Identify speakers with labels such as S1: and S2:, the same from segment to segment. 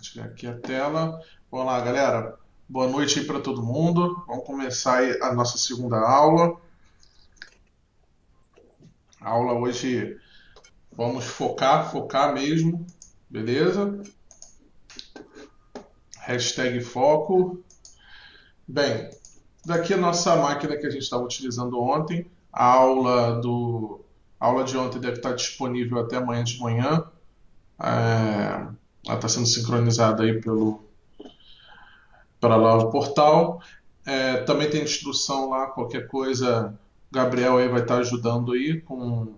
S1: Compartilhar aqui a tela. Vamos lá, galera. Boa noite aí para todo mundo. Vamos começar aí a nossa segunda aula. A aula hoje vamos focar mesmo, beleza? Hashtag foco. Bem, daqui a nossa máquina que a gente estava utilizando ontem. A aula de ontem deve estar disponível até amanhã de manhã. Ela está sendo sincronizada aí para lá o portal. Também tem instrução lá, qualquer coisa, o Gabriel aí vai estar ajudando aí com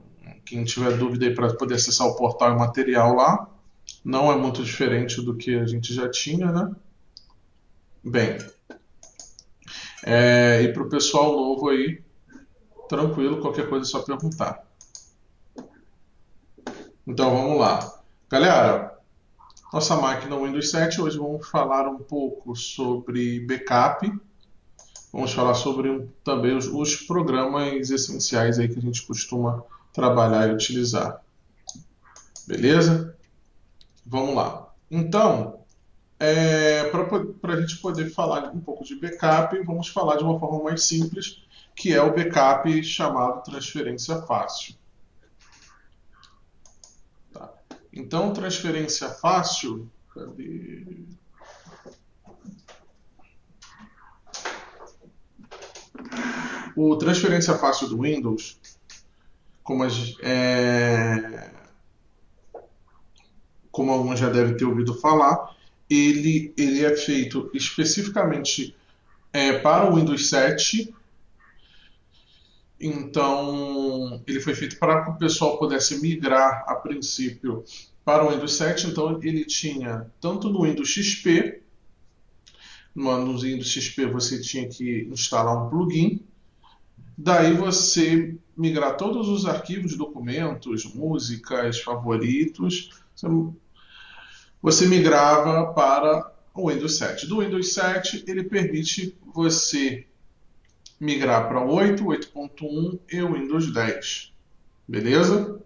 S1: quem tiver dúvida aí para poder acessar o portal e o material lá. Não é muito diferente do que a gente já tinha, né? Bem, e para o pessoal novo aí, tranquilo, qualquer coisa é só perguntar. Então vamos lá. Galera, nossa máquina Windows 7, hoje vamos falar um pouco sobre backup. Vamos falar sobre também os programas essenciais aí que a gente costuma trabalhar e utilizar. Beleza? Vamos lá. Então, para a gente poder falar um pouco de backup, vamos falar de uma forma mais simples, que é o backup chamado transferência fácil. Tá? Então, transferência fácil. Cadê? O transferência fácil do Windows, como alguns já devem ter ouvido falar, ele é feito especificamente para o Windows 7. Então, ele foi feito para que o pessoal pudesse migrar a princípio para o Windows 7. Então, ele tinha tanto no Windows XP, no Windows XP você tinha que instalar um plugin. Daí você migrar todos os arquivos, documentos, músicas, favoritos, você migrava para o Windows 7. Do Windows 7, ele permite você migrar para o 8, 8.1 e o Windows 10. Beleza?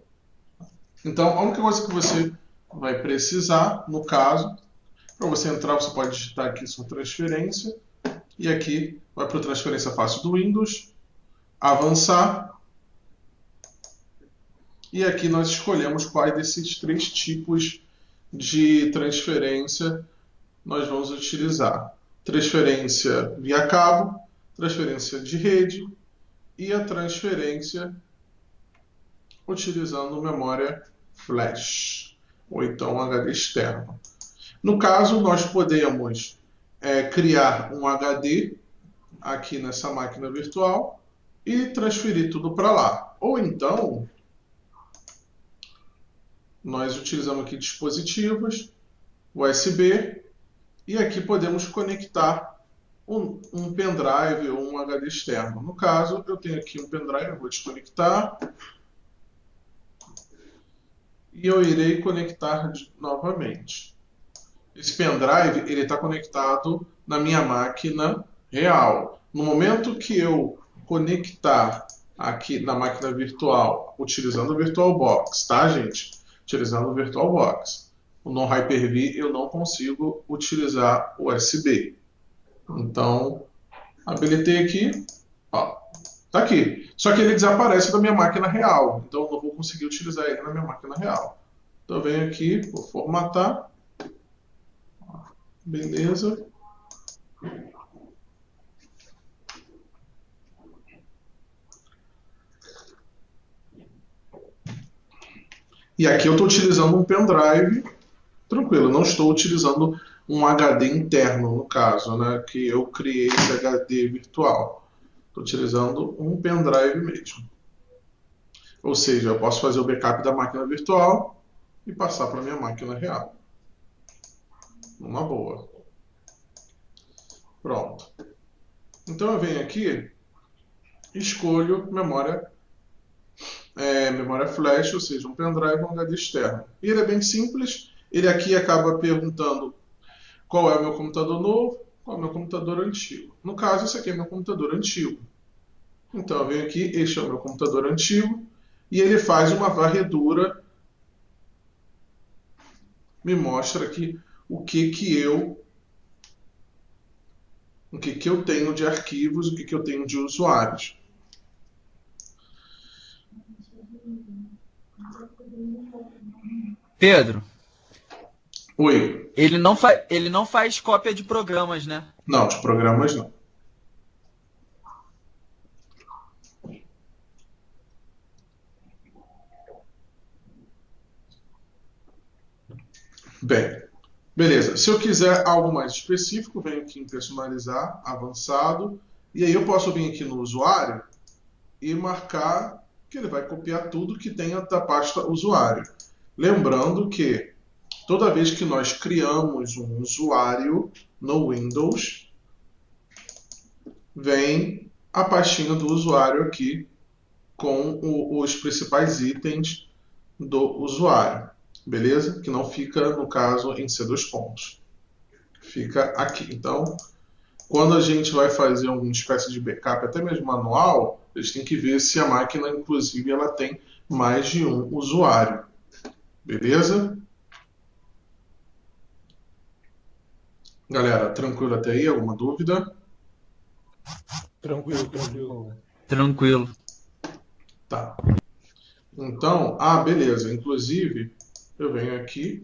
S1: Então, a única coisa que você vai precisar, no caso, para você entrar, você pode digitar aqui sua transferência. E aqui vai para a transferência fácil do Windows. Avançar. E aqui nós escolhemos quais desses três tipos de transferência nós vamos utilizar. Transferência via cabo, transferência de rede e a transferência utilizando memória flash ou então HD externo. No caso, nós podemos criar um HD aqui nessa máquina virtual e transferir tudo para lá. Ou então, nós utilizamos aqui dispositivos USB e aqui podemos conectar um pendrive ou um HD externo. No caso, eu tenho aqui um pendrive, eu vou desconectar e eu irei conectar novamente. Esse pendrive ele está conectado na minha máquina real. No momento que eu conectar aqui na máquina virtual, utilizando o VirtualBox, tá, gente? Utilizando o VirtualBox. No Hyper-V eu não consigo utilizar USB. Então, habilitei aqui, ó, tá aqui. Só que ele desaparece da minha máquina real, então eu não vou conseguir utilizar ele na minha máquina real. Então eu venho aqui, vou formatar, beleza. E aqui eu estou utilizando um pendrive, tranquilo, não estou utilizando um HD interno, no caso, né, que eu criei esse HD virtual. Estou utilizando um pendrive mesmo. Ou seja, eu posso fazer o backup da máquina virtual e passar para a minha máquina real. Numa boa. Pronto. Então eu venho aqui, escolho memória flash, ou seja, um pendrive ou um HD externo. E ele é bem simples. Ele aqui acaba perguntando qual é o meu computador novo, qual é o meu computador antigo. No caso, esse aqui é meu computador antigo. Então eu venho aqui, este é o meu computador antigo, e ele faz uma varredura, me mostra aqui o que que eu tenho de arquivos, o que eu tenho de usuários.
S2: Pedro,
S1: Oi.
S2: ele não faz cópia de programas, né?
S1: Não, de programas não. Bem, beleza. Se eu quiser algo mais específico, venho aqui em personalizar, avançado, e aí eu posso vir aqui no usuário e marcar que ele vai copiar tudo que tenha da pasta usuário. Lembrando que toda vez que nós criamos um usuário no Windows, vem a pastinha do usuário aqui com os principais itens do usuário, beleza? Que não fica, no caso, em C2 pontos. Fica aqui. Então, quando a gente vai fazer alguma espécie de backup, até mesmo manual, eles têm que ver se a máquina, inclusive, ela tem mais de um usuário. Beleza? Galera, tranquilo até aí? Alguma dúvida?
S3: Tranquilo, tranquilo.
S2: Tranquilo.
S1: Tá. Então, beleza. Inclusive, eu venho aqui,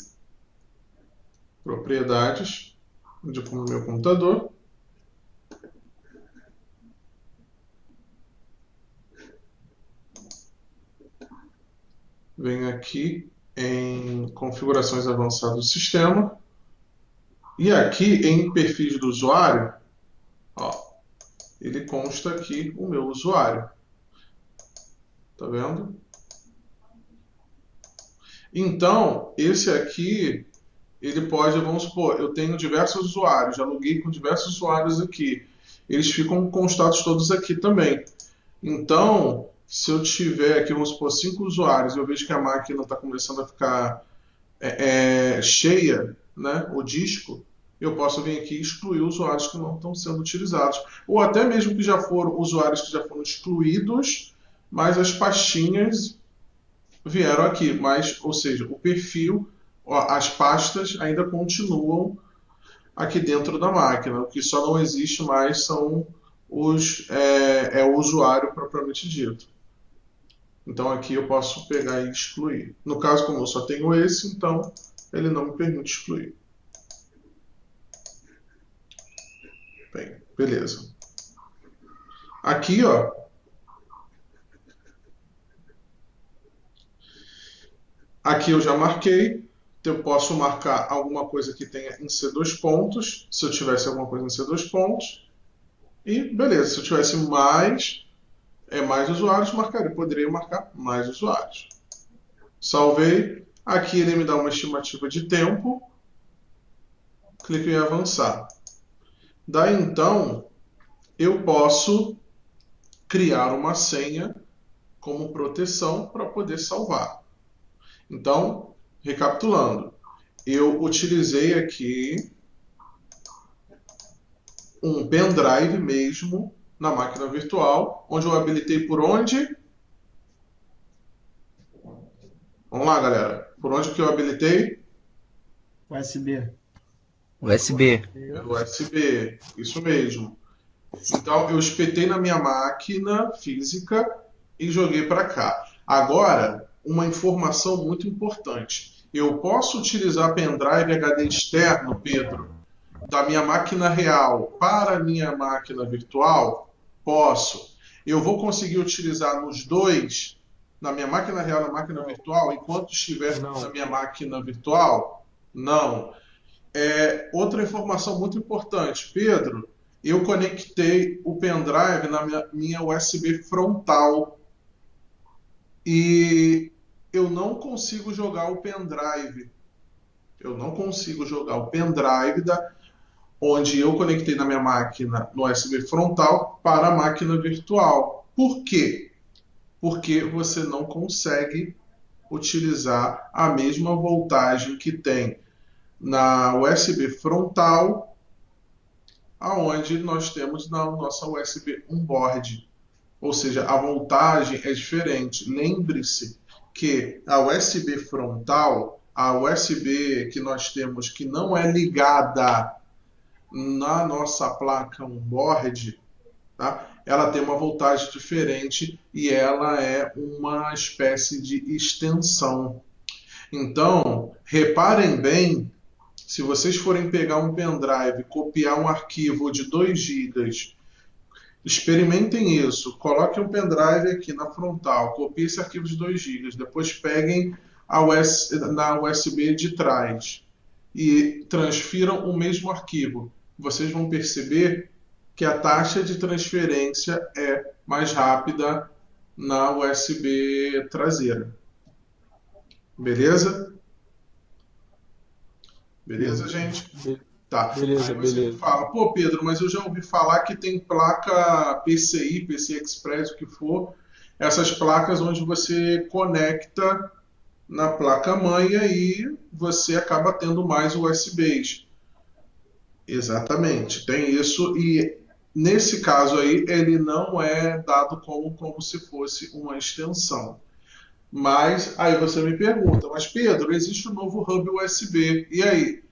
S1: propriedades, onde o meu computador. Venho aqui em configurações avançadas do sistema. E aqui em perfis do usuário, ó, ele consta aqui o meu usuário. Tá vendo? Então, esse aqui, ele pode, vamos supor, eu tenho diversos usuários, já loguei com diversos usuários aqui. Eles ficam constados todos aqui também. Então, se eu tiver aqui, vamos supor, 5 usuários, eu vejo que a máquina está começando a ficar cheia, né, o disco, eu posso vir aqui e excluir usuários que não estão sendo utilizados. Ou até mesmo que já foram usuários que já foram excluídos, mas as pastinhas vieram aqui. Mas, ou seja, o perfil, as pastas ainda continuam aqui dentro da máquina. O que só não existe mais são o usuário propriamente dito. Então aqui eu posso pegar e excluir. No caso, como eu só tenho esse, então ele não me permite excluir. Bem, beleza. Aqui, ó, aqui eu já marquei. Eu posso marcar alguma coisa que tenha em C2 pontos, se eu tivesse alguma coisa em C2 pontos. E beleza, se eu tivesse mais usuários, poderia marcar mais usuários. Salvei. Aqui ele me dá uma estimativa de tempo. Clico em avançar. Daí então, eu posso criar uma senha como proteção para poder salvar. Então, recapitulando, eu utilizei aqui um pendrive mesmo na máquina virtual, onde eu habilitei por onde? Vamos lá, galera. Por onde que eu habilitei?
S3: USB.
S2: USB.
S1: Pelo USB, isso mesmo. Então, eu espetei na minha máquina física e joguei para cá. Agora, uma informação muito importante. Eu posso utilizar pendrive HD externo, Pedro, da minha máquina real para a minha máquina virtual? Posso. Eu vou conseguir utilizar nos dois, na minha máquina real e na máquina virtual, enquanto estiver
S3: Não.
S1: na minha máquina virtual? Não. Outra informação muito importante, Pedro, eu conectei o pendrive na minha USB frontal e eu não consigo jogar o pendrive. Eu não consigo jogar o pendrive onde eu conectei na minha máquina no USB frontal para a máquina virtual. Por quê? Porque você não consegue utilizar a mesma voltagem que tem na USB frontal, aonde nós temos na nossa USB onboard. Ou seja, a voltagem é diferente. Lembre-se que a USB frontal a USB que nós temos que não é ligada na nossa placa onboard, tá? Ela tem uma voltagem diferente e ela é uma espécie de extensão. Então, reparem bem, se vocês forem pegar um pendrive, copiar um arquivo de 2 gigas, experimentem isso, coloquem um pendrive aqui na frontal, copiem esse arquivo de 2 gigas, depois peguem na USB de trás e transfiram o mesmo arquivo. Vocês vão perceber que a taxa de transferência é mais rápida na USB traseira. Beleza? Beleza, gente? Tá.
S4: Beleza,
S1: Aí você me
S4: beleza.
S1: fala, pô, Pedro, mas eu já ouvi falar que tem placa PCI, PCI Express, o que for, essas placas onde você conecta na placa-mãe e aí você acaba tendo mais USBs. Exatamente, tem isso e nesse caso aí ele não é dado como se fosse uma extensão. Mas aí você me pergunta, mas Pedro, existe o novo hub USB, e aí?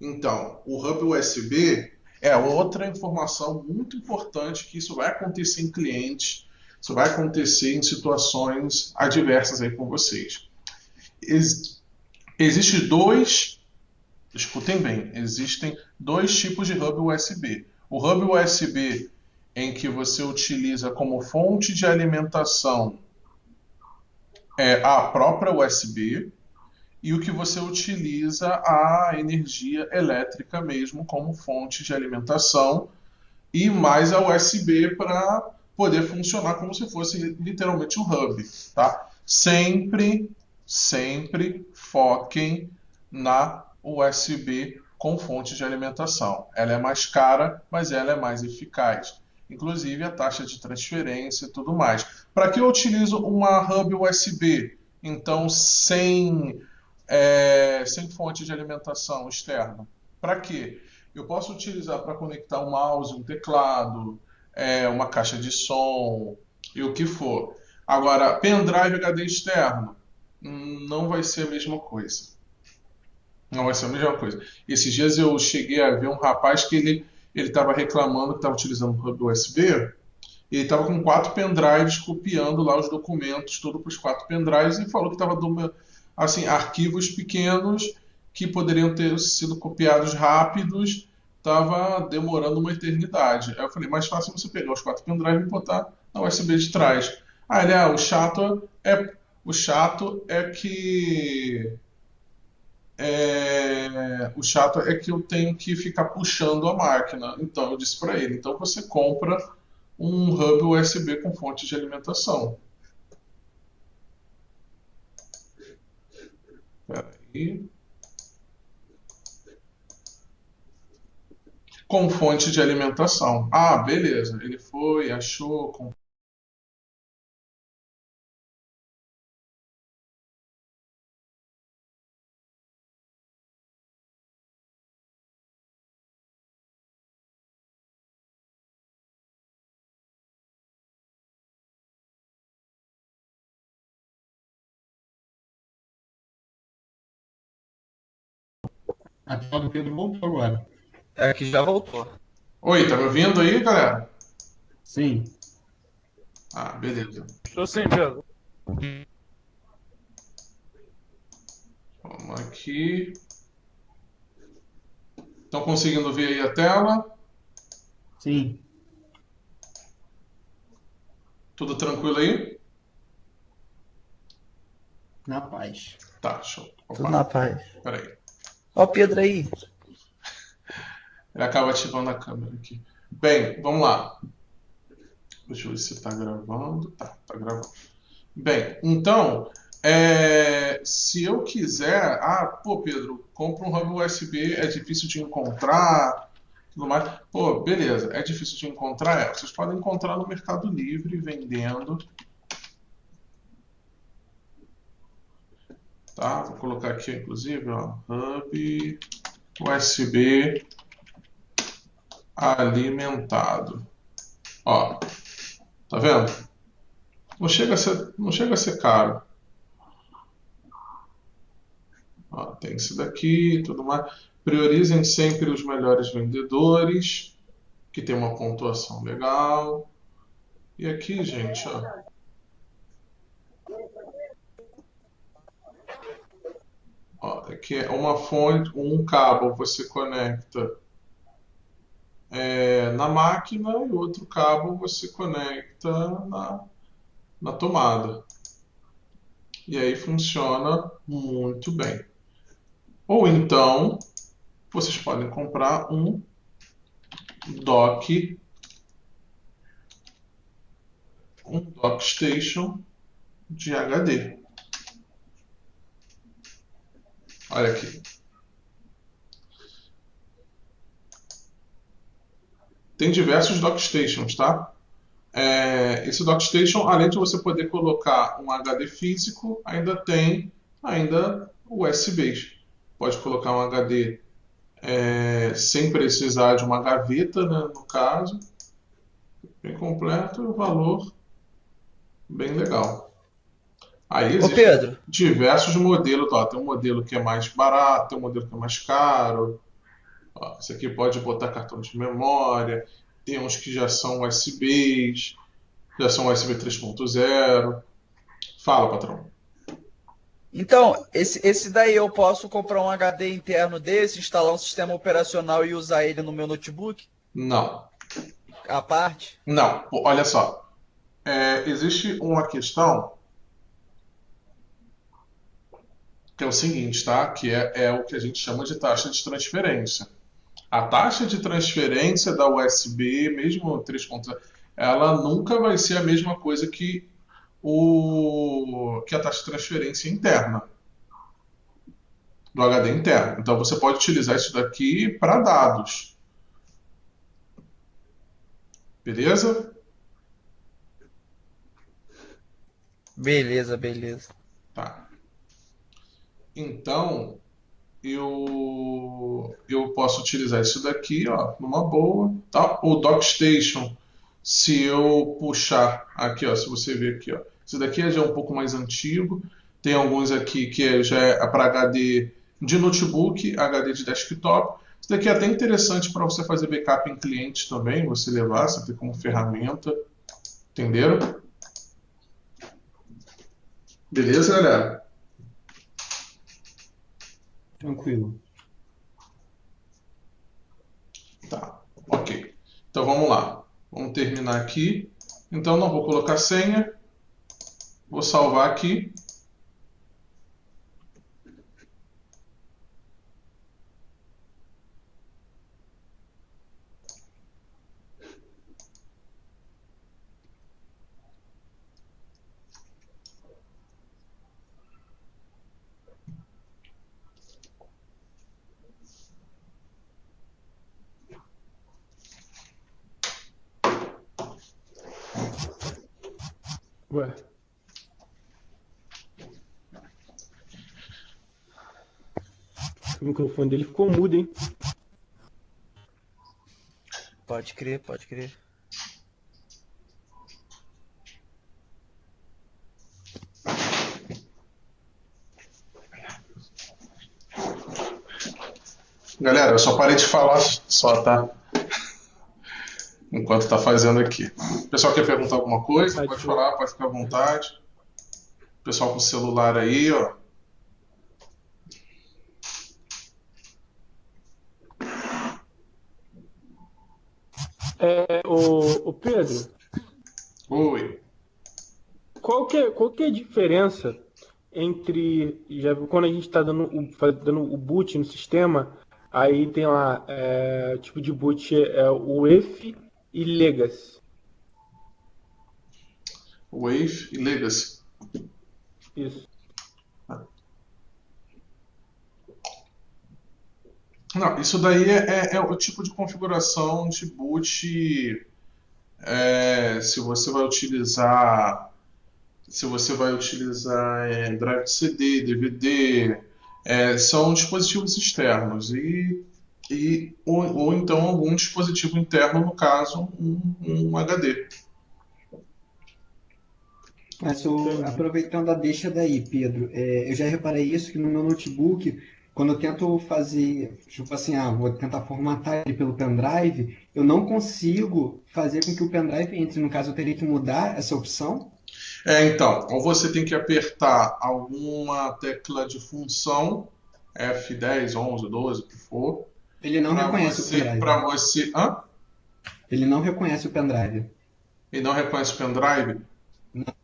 S1: Então, o hub USB é outra informação muito importante que isso vai acontecer em clientes, isso vai acontecer em situações adversas aí com vocês. Existem dois, escutem bem, existem dois tipos de hub USB. O hub USB em que você utiliza como fonte de alimentação a própria USB e o que você utiliza a energia elétrica mesmo como fonte de alimentação e mais a USB para poder funcionar como se fosse literalmente um hub, tá? Sempre foquem na USB com fonte de alimentação. Ela é mais cara, mas ela é mais eficaz. Inclusive a taxa de transferência e tudo mais. Para que eu utilizo uma hub USB? Então, sem fonte de alimentação externa. Para quê? Eu posso utilizar para conectar um mouse, um teclado, uma caixa de som e o que for. Agora, pendrive HD externo não vai ser a mesma coisa. Não vai ser a mesma coisa. Esses dias eu cheguei a ver um rapaz que ele estava reclamando que estava utilizando um hub USB. Ele estava com 4 pendrives copiando lá os documentos, tudo para os 4 pendrives, e falou que estava assim, arquivos pequenos que poderiam ter sido copiados rápidos, estava demorando uma eternidade. Aí eu falei, mais fácil você pegar os 4 pendrives e botar na USB de trás. Ah, ele, o chato é que eu tenho que ficar puxando a máquina. Então eu disse para ele, então você compra um hub USB com fonte de alimentação. Espera aí. Com fonte de alimentação. Ah, beleza. Ele foi, achou.
S3: A tela do Pedro voltou agora.
S2: É que já voltou.
S1: Oi, tá me ouvindo aí, galera?
S3: Sim.
S1: Ah, beleza.
S4: Estou sim, Pedro.
S1: Vamos aqui. Estão conseguindo ver aí a tela?
S3: Sim.
S1: Tudo tranquilo aí?
S3: Na paz.
S1: Tá, show.
S2: Tudo na
S1: Opa,
S2: paz.
S1: peraí.
S2: Ó o Pedro aí.
S1: Ele acaba ativando a câmera aqui. Bem, vamos lá. Deixa eu ver se está gravando. Tá gravando. Bem, então, se eu quiser... Ah, pô, Pedro, compra um hub USB, é difícil de encontrar, tudo mais. Pô, beleza, é difícil de encontrar? Vocês podem encontrar no Mercado Livre, vendendo. Tá? Vou colocar aqui, inclusive, ó, hub USB alimentado. Ó, tá vendo? Não chega a ser caro. Ó, tem esse daqui e tudo mais. Priorizem sempre os melhores vendedores, que tem uma pontuação legal. E aqui, gente, ó, aqui é uma fonte, um cabo você conecta na máquina e outro cabo você conecta na tomada. E aí funciona muito bem. Ou então, vocês podem comprar dock, um dock station de HD. Olha aqui. Tem diversos dock stations, tá? Esse dock station, além de você poder colocar um HD físico, ainda tem USBs. Pode colocar um HD sem precisar de uma gaveta, né, no caso. Bem completo e o valor bem legal. Aí
S2: Ô
S1: existem
S2: Pedro,
S1: diversos modelos. Ó, tem um modelo que é mais barato, tem um modelo que é mais caro. Ó, esse aqui pode botar cartão de memória. Tem uns que já são USBs, já são USB 3.0. Fala, patrão.
S2: então, esse daí eu posso comprar um HD interno desse, instalar um sistema operacional e usar ele no meu notebook,
S1: Não,
S2: à parte?
S1: não. Pô, olha só. Existe uma questão que é o seguinte, tá? Que é o que a gente chama de taxa de transferência. A taxa de transferência da USB, mesmo 3.0, ela nunca vai ser a mesma coisa que a taxa de transferência interna, do HD interno. Então você pode utilizar isso daqui para dados, beleza?
S2: Beleza, beleza.
S1: Tá. Então eu posso utilizar isso daqui, ó, numa boa, tá? O DockStation, se eu puxar aqui, ó, se você ver aqui, ó, esse daqui já é um pouco mais antigo. Tem alguns aqui que já é para HD de notebook, HD de desktop. Isso daqui é até interessante para você fazer backup em cliente também, você levar, você ter como ferramenta, entenderam? Beleza, galera?
S3: Tranquilo.
S1: Tá, ok. Então vamos lá. Vamos terminar aqui. Então não vou colocar senha. Vou salvar aqui.
S4: Ué, o microfone dele ficou mudo, hein?
S2: Pode crer, pode crer.
S1: Galera, eu só parei de falar só, tá? Enquanto tá fazendo aqui. O pessoal quer perguntar alguma coisa? Pode
S4: Satisfeito.
S1: falar, pode ficar à vontade. O pessoal com o celular aí, ó.
S4: Ô Pedro,
S1: Oi.
S4: qual que é a diferença entre, já viu, quando a gente está dando o boot no sistema, aí tem lá, tipo de boot o EF e Legacy.
S1: Wave e Legacy.
S4: Isso.
S1: Não, isso daí é o tipo de configuração de boot. Se você vai utilizar, drive de CD, DVD, são dispositivos externos ou então algum dispositivo interno, no caso um HD.
S3: Mas
S4: Entendi.
S3: aproveitando a deixa daí, Pedro, eu já reparei isso que no meu notebook, quando eu tento fazer, tipo assim, vou tentar formatar ele pelo pendrive, eu não consigo fazer com que o pendrive entre. No caso, eu teria que mudar essa opção.
S1: Então, ou você tem que apertar alguma tecla de função, F10, 11, 12, o que for,
S3: Ele não reconhece o pendrive.
S1: para você, hã?
S3: Ele não reconhece o pendrive.
S1: E não reconhece o pendrive?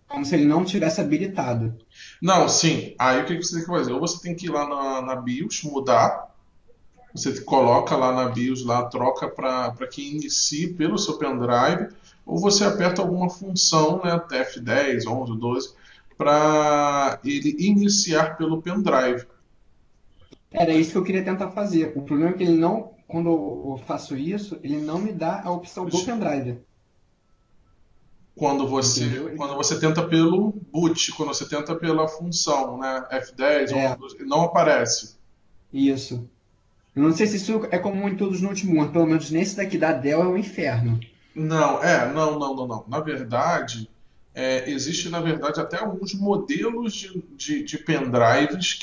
S3: Como se ele não tivesse habilitado.
S1: Não, sim. Aí o que você tem que fazer? Ou você tem que ir lá na BIOS, mudar. Você coloca lá na BIOS, lá, troca para que inicie pelo seu pendrive, ou você aperta alguma função, né, TF10, 11, 12, para ele iniciar pelo pendrive.
S3: Era isso que eu queria tentar fazer. O problema é que ele não, quando eu faço isso, ele não me dá a opção do pendrive. Entendeu?
S1: Quando você tenta pelo boot, quando você tenta pela função, né, F10, 11,
S3: É,
S1: 12, não aparece.
S3: isso. Eu não sei se isso é comum em todos os notebooks, mas pelo menos nesse daqui da Dell é um inferno.
S1: Não, não. Na verdade, existe, na verdade, até alguns modelos de pendrives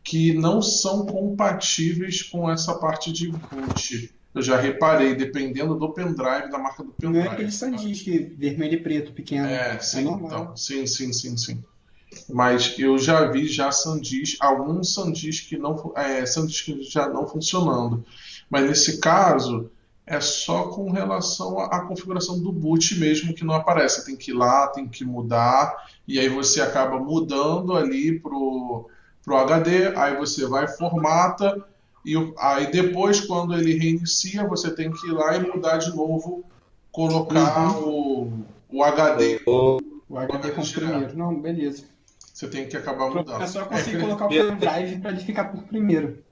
S1: que não são compatíveis com essa parte de boot. Eu já reparei, dependendo do pendrive, da marca do
S3: O meu é
S1: pendrive.
S3: aquele SanDisk vermelho e preto pequeno. É
S1: Sim, então,
S3: normal.
S1: sim. Mas eu já vi já SanDisk, alguns SanDisk que não, SanDisk já não funcionando. Mas nesse caso é só com relação à configuração do boot mesmo que não aparece. Você tem que ir lá, tem que mudar, e aí você acaba mudando ali pro HD, aí você vai formata, aí depois quando ele reinicia, você tem que ir lá e mudar de novo, colocar
S3: Uhum.
S1: o HD,
S3: O
S1: o
S3: HD
S1: HD
S3: como primeiro.
S1: direto.
S3: Não, beleza.
S1: Você tem que acabar
S3: O problema é
S1: mudando.
S3: só conseguir colocar o pendrive para ele ficar por primeiro.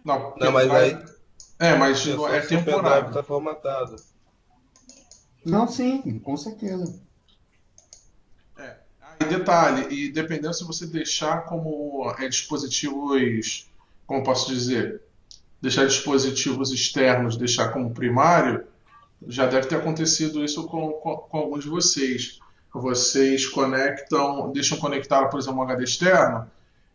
S1: Não,
S5: Não, mas aí
S1: pendrive. Mas
S5: é
S1: não
S5: só
S1: é
S5: se o pendrive
S1: temporário.
S5: tá formatado.
S3: Não, sim, com certeza.
S1: É. E detalhe, e dependendo se você deixar como dispositivos, como posso dizer, deixar dispositivos externos, deixar como primário, já deve ter acontecido isso com alguns de vocês. Vocês conectam, deixam conectado, por exemplo, um HD externo,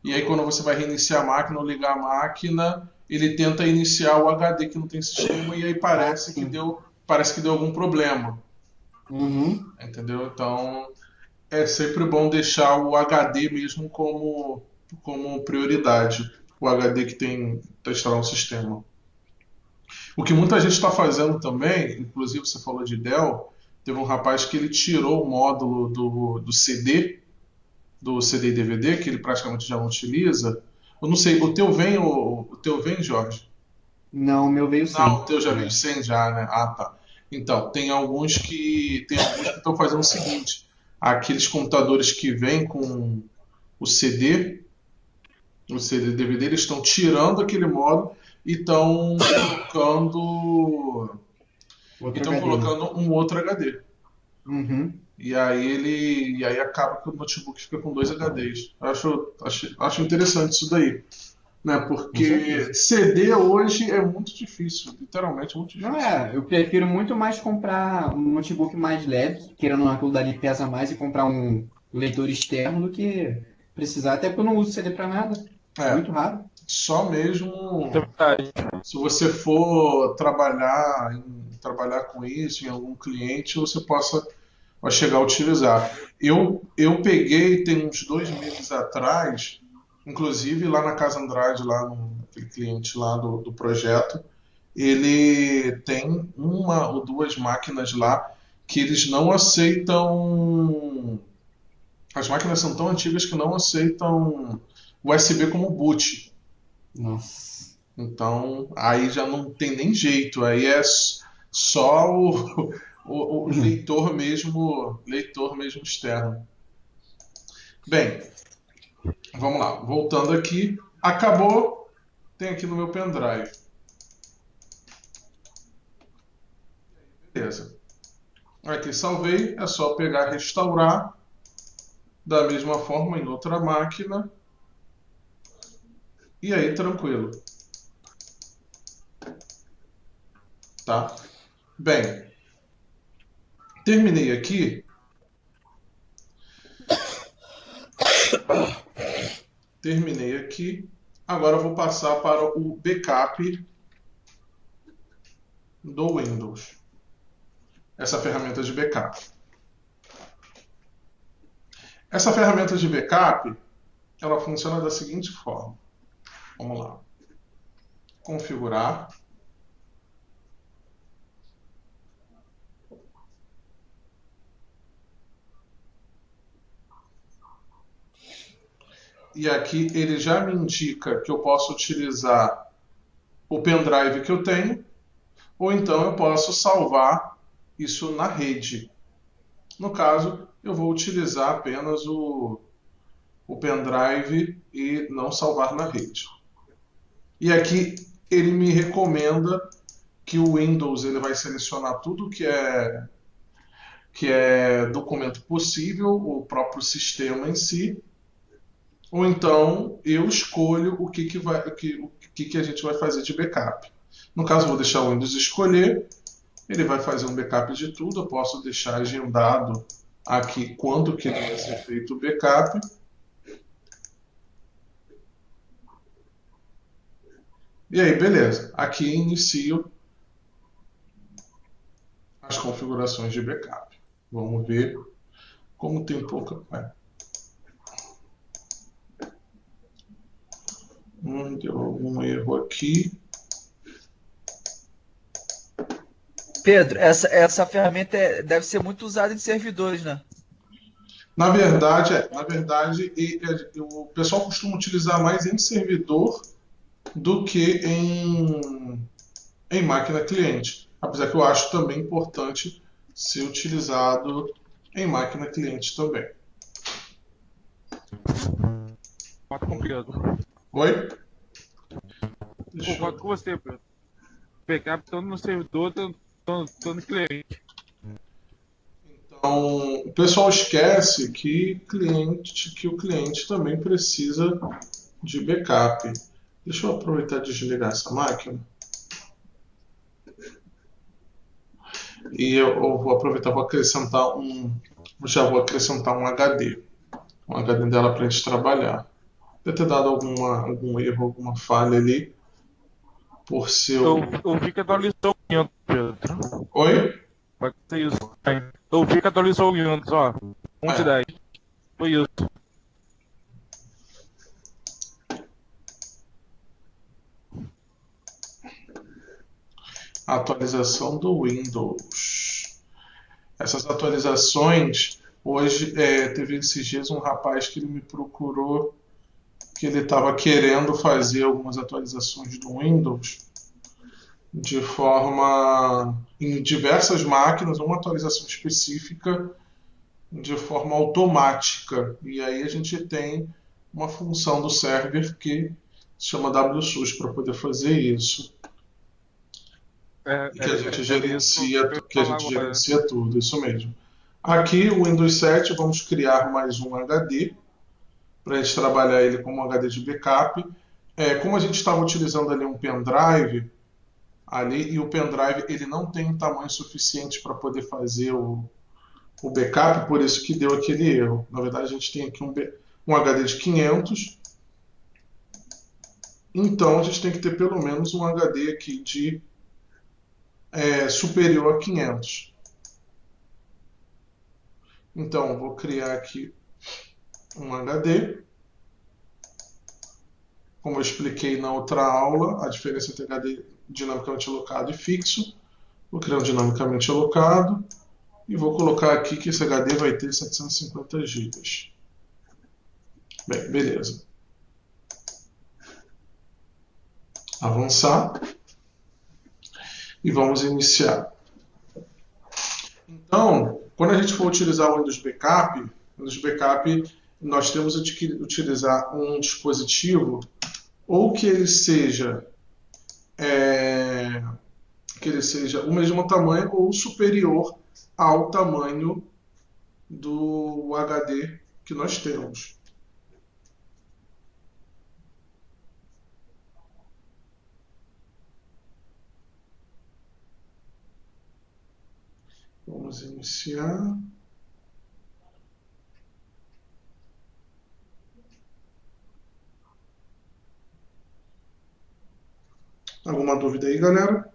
S1: e aí quando você vai reiniciar a máquina ou ligar a máquina, ele tenta iniciar o HD que não tem sistema e aí
S3: Ah, sim.
S1: parece que deu algum problema,
S3: Uhum.
S1: entendeu? Então é sempre bom deixar o HD mesmo como prioridade, o HD que tem está instalado no sistema. O que muita gente está fazendo também, inclusive você falou de Dell, teve um rapaz que ele tirou o módulo do CD e DVD, que ele praticamente já não utiliza. Eu não sei, o teu vem, Jorge?
S3: Não, o meu veio
S1: Não, o
S3: sem.
S1: teu já veio
S3: Já.
S1: sem já, né? Ah, tá. Então, tem alguns que estão fazendo o seguinte, aqueles computadores que vêm com o CD, o CD e DVD, eles estão tirando aquele módulo e
S3: Outro
S1: estão
S3: HD.
S1: colocando um outro HD.
S3: Uhum.
S1: E aí acaba que o notebook fica com dois HDs. Acho interessante isso daí, né?
S3: Com
S1: Porque
S3: certeza.
S1: CD hoje é muito difícil, literalmente muito
S3: Não
S1: difícil.
S3: é, eu prefiro muito mais comprar um notebook mais leve, querendo ou não, aquilo dali pesa mais, e comprar um leitor externo do que precisar, até porque eu não uso CD pra nada.
S1: É,
S3: Muito raro.
S1: só
S4: Isso é
S1: mesmo
S4: verdade.
S1: se você for trabalhar com isso em algum cliente, você vai chegar a utilizar. Eu peguei tem uns 2 meses atrás, inclusive lá na Casa Andrade, lá no aquele cliente lá do projeto, ele tem uma ou duas máquinas lá que eles não aceitam. As máquinas são tão antigas que não aceitam USB como boot.
S3: Nossa.
S1: Então, aí já não tem nem jeito, aí é só o leitor mesmo externo. Bem, vamos lá, voltando aqui, acabou, tem aqui no meu pendrive. Beleza. Aqui salvei, é só pegar e restaurar da mesma forma em outra máquina e aí tranquilo, tá? Bem, terminei aqui. Terminei aqui. Agora eu vou passar para o backup do Windows. Essa ferramenta de backup. Essa ferramenta de backup, ela funciona da seguinte forma. Vamos lá. Configurar. E aqui ele já me indica que eu posso utilizar o pendrive que eu tenho, ou então eu posso salvar isso na rede. No caso, eu vou utilizar apenas o pendrive e não salvar na rede. E aqui ele me recomenda que o Windows ele vai selecionar tudo que é documento possível, o próprio sistema em si, ou então eu escolho o que a gente vai fazer de backup. No caso, eu vou deixar o Windows escolher, ele vai fazer um backup de tudo, eu posso deixar agendado aqui quando que ele vai ser feito o backup. E aí, beleza. Aqui inicio as configurações de backup. Vamos ver como tem pouca. Deu algum erro aqui.
S2: Pedro, essa ferramenta deve ser muito usada em servidores, né?
S1: Na verdade, o pessoal costuma utilizar mais em servidor do que em máquina cliente. Apesar que eu acho também importante ser utilizado em máquina cliente também.
S5: Concordo com o Pedro.
S1: Oi? Deixa
S5: Concordo
S1: eu...
S5: com você, Pedro. Backup tanto no servidor, tanto no cliente.
S1: Então, o pessoal esquece que o cliente também precisa de backup. Deixa eu aproveitar e desligar essa máquina. E eu vou aproveitar e já vou acrescentar um HD. Um HD dela para a gente trabalhar. Deve ter dado algum erro, alguma falha ali. Por
S5: Eu,
S1: seu.
S5: eu vi que atualizou o Windows, Pedro.
S1: Oi?
S5: Pode ser isso. Eu vi que atualizou o Windows, ó. 1 de
S1: É.
S5: 10. Foi isso.
S1: Atualização do Windows. Essas atualizações, hoje teve esses dias um rapaz que ele me procurou que ele estava querendo fazer algumas atualizações do Windows de forma em diversas máquinas, uma atualização específica de forma automática. E aí a gente tem uma função do server que se chama WSUS para poder fazer isso. E que a gente
S5: Isso que eu ia falar agora.
S1: gerencia tudo, isso mesmo. Aqui o Windows 7, vamos criar mais um HD para a gente trabalhar ele como HD de backup. Como a gente estava utilizando ali um pendrive ali e o pendrive ele não tem um tamanho suficiente para poder fazer o backup, por isso que deu aquele erro. Na verdade, a gente tem aqui um HD de 500, então a gente tem que ter pelo menos um HD aqui de superior a 500. Então, vou criar aqui um HD. Como eu expliquei na outra aula, a diferença entre HD dinamicamente alocado e fixo. Vou criar um dinamicamente alocado e vou colocar aqui que esse HD vai ter 750 GB. Bem, beleza. Avançar e vamos iniciar. Então, quando a gente for utilizar o Windows Backup, nós temos que utilizar um dispositivo ou que ele seja o mesmo tamanho ou superior ao tamanho do HD que nós temos. Vamos iniciar. Alguma dúvida aí, galera?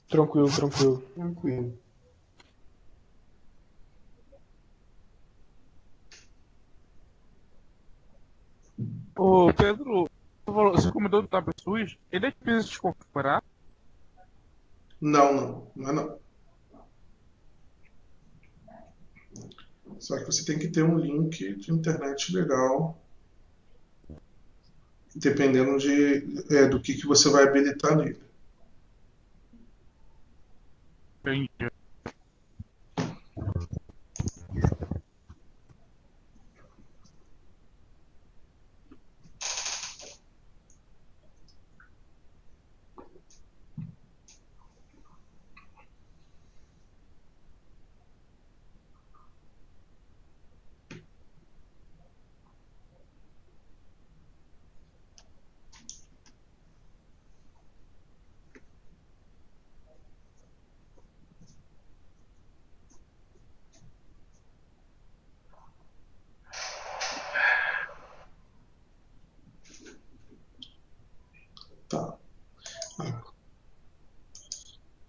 S4: Tranquilo, tranquilo.
S3: Tranquilo.
S5: Ô, Pedro, você comentou do TabSUS, ele é difícil de configurar?
S1: Não é não. Só que você tem que ter um link de internet legal, dependendo do que você vai habilitar nele.
S5: Entendi.
S1: Tá.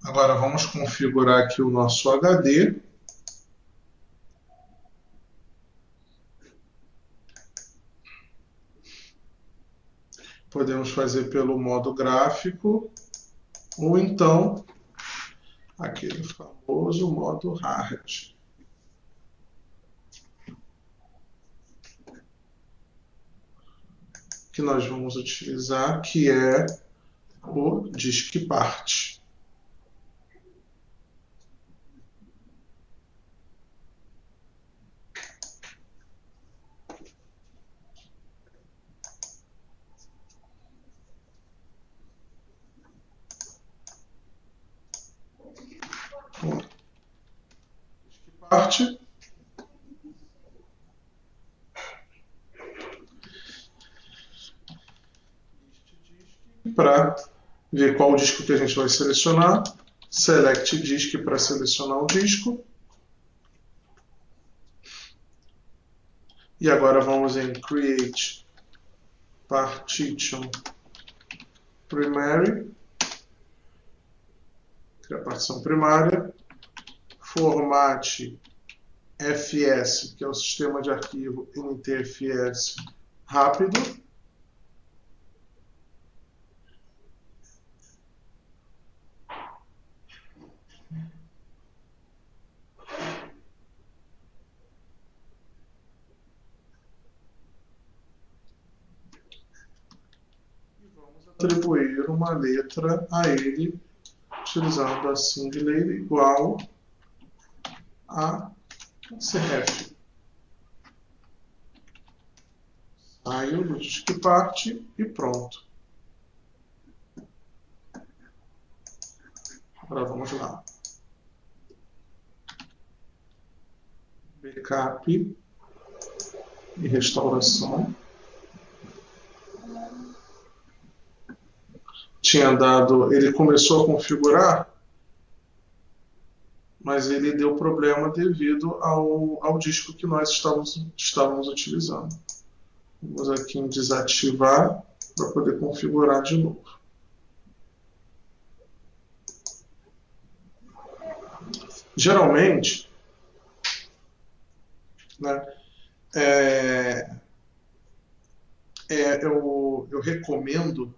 S1: Agora vamos configurar aqui o nosso HD. Podemos fazer pelo modo gráfico ou então aquele famoso modo hard. Que nós vamos utilizar, que é o DiskPart. DiskPart. Para ver qual disco que a gente vai selecionar. Select Disk para selecionar o disco. E agora vamos em Create Partition Primary. Criar a partição primária. Formate FS, que é o sistema de arquivo NTFS rápido. Atribuir uma letra a ele, utilizando a singley igual a CREF. Saio do DiskPart e pronto. Agora vamos lá. Backup e restauração. Ele começou a configurar, mas ele deu problema devido ao disco que nós estávamos utilizando. Vamos aqui em desativar para poder configurar de novo. Geralmente, né, eu recomendo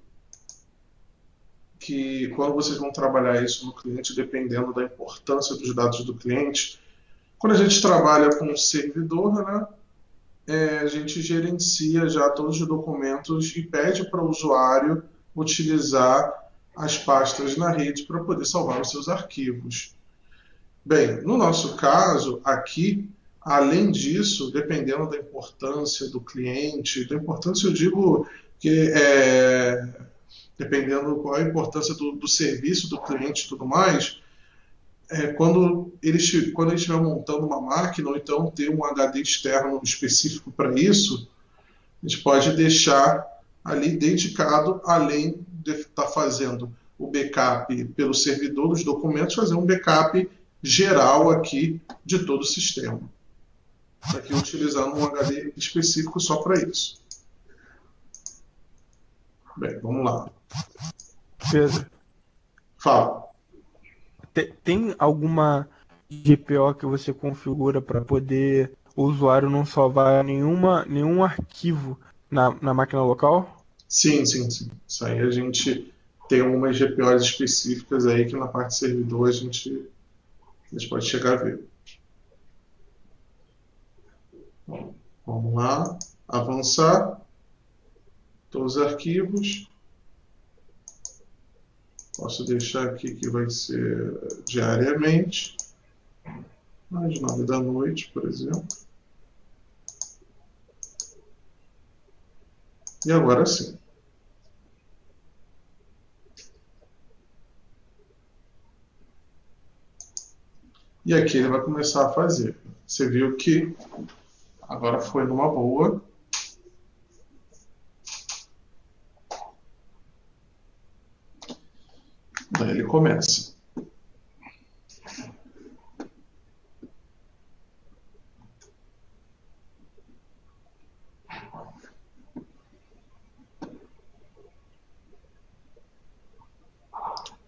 S1: que quando vocês vão trabalhar isso no cliente, dependendo da importância dos dados do cliente, quando a gente trabalha com um servidor, né, a gente gerencia já todos os documentos e pede para o usuário utilizar as pastas na rede para poder salvar os seus arquivos. Bem, no nosso caso, aqui, além disso, dependendo da importância do cliente, da importância eu digo que dependendo qual é a importância do serviço do cliente e tudo mais, quando ele estiver montando uma máquina, ou então ter um HD externo específico para isso, a gente pode deixar ali dedicado, além de estar fazendo o backup pelo servidor dos documentos, fazer um backup geral aqui de todo o sistema. Aqui utilizando um HD específico só para isso. Bem, vamos lá.
S4: Pedro,
S1: Fala.
S4: tem alguma GPO que você configura para poder o usuário não salvar nenhum arquivo na máquina local?
S1: Sim, sim, sim. Isso aí a gente tem umas GPOs específicas aí que na parte de servidor a gente pode chegar a ver. Bom, vamos lá. Avançar. Todos os arquivos. Posso deixar aqui que vai ser diariamente. Às 9 da noite, por exemplo. E agora sim. E aqui ele vai começar a fazer. Você viu que agora foi numa boa. Daí ele começa.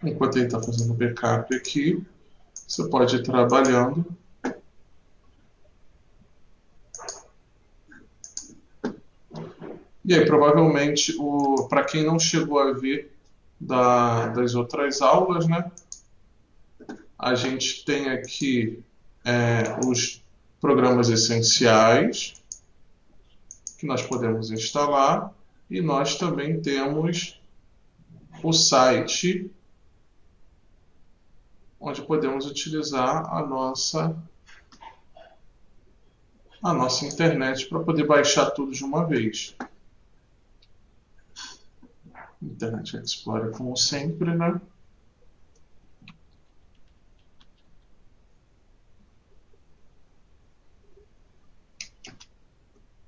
S1: Enquanto ele está fazendo o backup aqui, você pode ir trabalhando. E aí, provavelmente, para quem não chegou a ver das outras aulas, né? A gente tem aqui os programas essenciais que nós podemos instalar e nós também temos o site onde podemos utilizar a nossa internet para poder baixar tudo de uma vez. Internet Explorer, como sempre, né?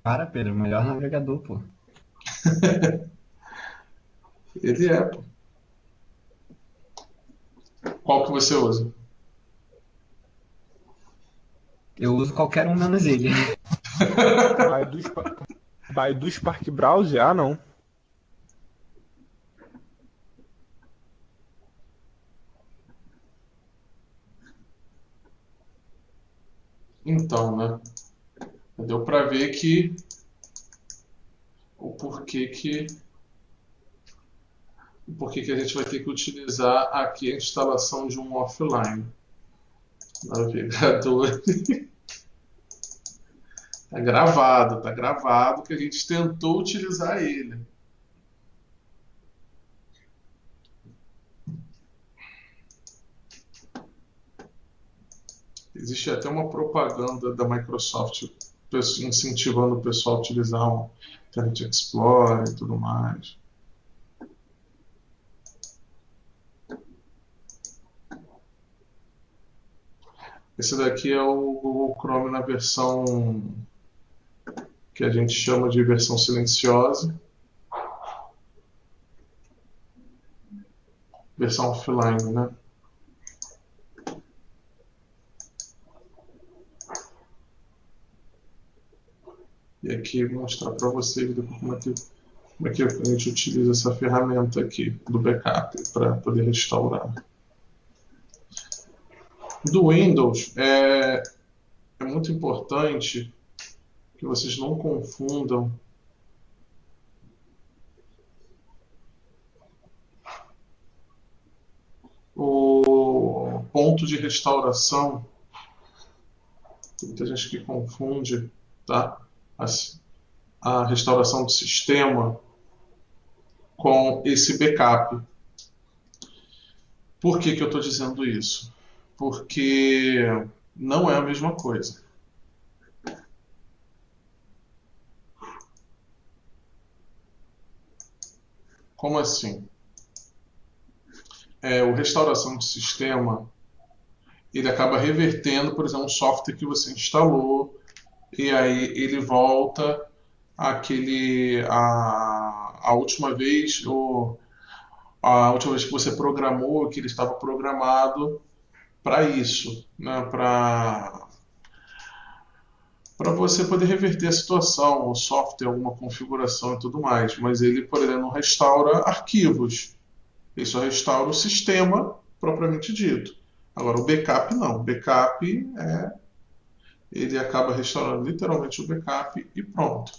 S3: Para, Pedro, melhor navegador, pô.
S1: Ele é, pô. Qual que você usa?
S3: Eu uso qualquer um menos ele.
S4: Baidu Spark Browser? Ah, não.
S1: Então, né? Deu para ver que o porquê que a gente vai ter que utilizar aqui a instalação de um offline navegador. Tá gravado que a gente tentou utilizar ele. Existe até uma propaganda da Microsoft incentivando o pessoal a utilizar o Internet Explorer e tudo mais. Esse daqui é o Google Chrome na versão que a gente chama de versão silenciosa. Versão offline, né? E aqui vou mostrar para vocês como é que a gente utiliza essa ferramenta aqui do backup para poder restaurar. Do Windows é muito importante que vocês não confundam o ponto de restauração. Tem muita gente que confunde, tá? A restauração do sistema com esse backup. Por que eu estou dizendo isso? Porque não é a mesma coisa. Como assim? O restauração de sistema, ele acaba revertendo, por exemplo, um software que você instalou, e aí ele volta a última vez, a última vez que você programou, que ele estava programado para isso, né? para você poder reverter a situação, o software, alguma configuração e tudo mais. Mas ele, por exemplo, não restaura arquivos. Ele só restaura o sistema propriamente dito. Agora, o backup não. O backup ele acaba restaurando literalmente o backup e pronto.